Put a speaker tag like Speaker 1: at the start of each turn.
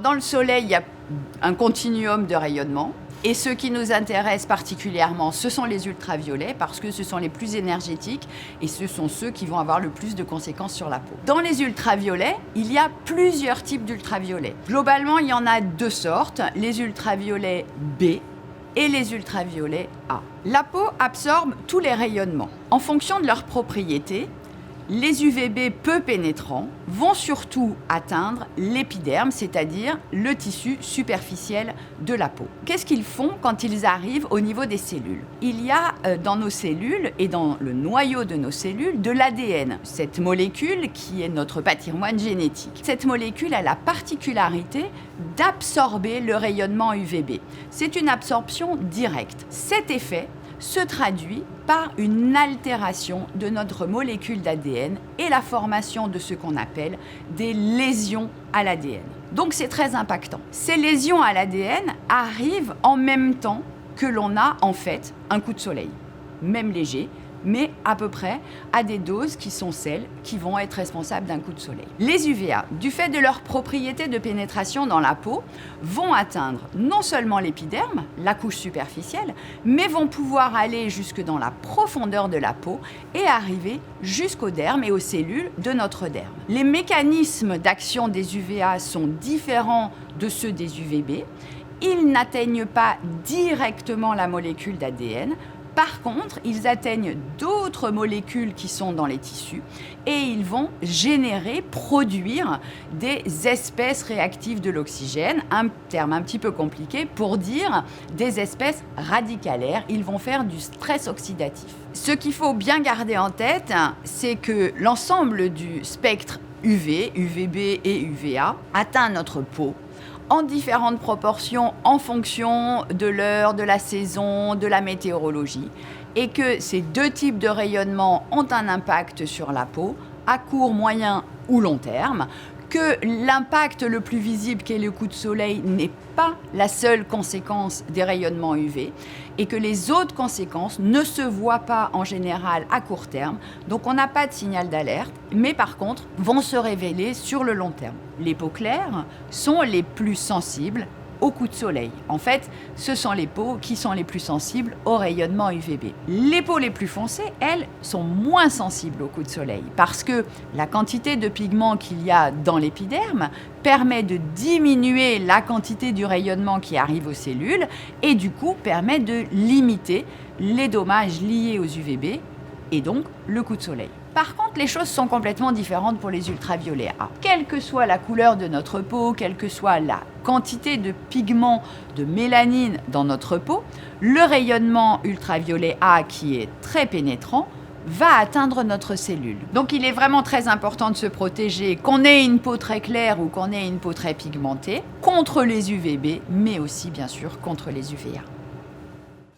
Speaker 1: Dans le soleil, il y a un continuum de rayonnement. Et ce qui nous intéresse particulièrement, ce sont les ultraviolets parce que ce sont les plus énergétiques et ce sont ceux qui vont avoir le plus de conséquences sur la peau. Dans les ultraviolets, il y a plusieurs types d'ultraviolets. Globalement, il y en a deux sortes, les ultraviolets B et les ultraviolets A. La peau absorbe tous les rayonnements. En fonction de leurs propriétés, les UVB peu pénétrants vont surtout atteindre l'épiderme, c'est-à-dire le tissu superficiel de la peau. Qu'est-ce qu'ils font quand ils arrivent au niveau des cellules ? Il y a dans nos cellules et dans le noyau de nos cellules de l'ADN, cette molécule qui est notre patrimoine génétique. Cette molécule a la particularité d'absorber le rayonnement UVB. C'est une absorption directe. Cet effet se traduit par une altération de notre molécule d'ADN et la formation de ce qu'on appelle des lésions à l'ADN. Donc c'est très impactant. Ces lésions à l'ADN arrivent en même temps que l'on a en fait un coup de soleil, même léger, mais à peu près à des doses qui sont celles qui vont être responsables d'un coup de soleil. Les UVA, du fait de leur propriété de pénétration dans la peau, vont atteindre non seulement l'épiderme, la couche superficielle, mais vont pouvoir aller jusque dans la profondeur de la peau et arriver jusqu'au derme et aux cellules de notre derme. Les mécanismes d'action des UVA sont différents de ceux des UVB. Ils n'atteignent pas directement la molécule d'ADN. Par contre, ils atteignent d'autres molécules qui sont dans les tissus et ils vont produire des espèces réactives de l'oxygène, un terme un petit peu compliqué pour dire des espèces radicalaires. Ils vont faire du stress oxydatif. Ce qu'il faut bien garder en tête, c'est que l'ensemble du spectre UV, UVB et UVA atteint notre peau en différentes proportions en fonction de l'heure, de la saison, de la météorologie, et que ces deux types de rayonnement ont un impact sur la peau à court, moyen ou long terme, que l'impact le plus visible qu'est le coup de soleil n'est pas la seule conséquence des rayonnements UV et que les autres conséquences ne se voient pas en général à court terme, donc on n'a pas de signal d'alerte, mais par contre vont se révéler sur le long terme. Les peaux claires sont les plus sensibles au coup de soleil. En fait, ce sont les peaux qui sont les plus sensibles au rayonnement UVB. Les peaux les plus foncées, elles, sont moins sensibles au coup de soleil parce que la quantité de pigments qu'il y a dans l'épiderme permet de diminuer la quantité du rayonnement qui arrive aux cellules et du coup permet de limiter les dommages liés aux UVB et donc le coup de soleil. Par contre, les choses sont complètement différentes pour les ultraviolets A. Quelle que soit la couleur de notre peau, quelle que soit la quantité de pigments de mélanine dans notre peau, le rayonnement ultraviolet A, qui est très pénétrant, va atteindre notre cellule. Donc il est vraiment très important de se protéger, qu'on ait une peau très claire ou qu'on ait une peau très pigmentée, contre les UVB, mais aussi bien sûr contre les UVA.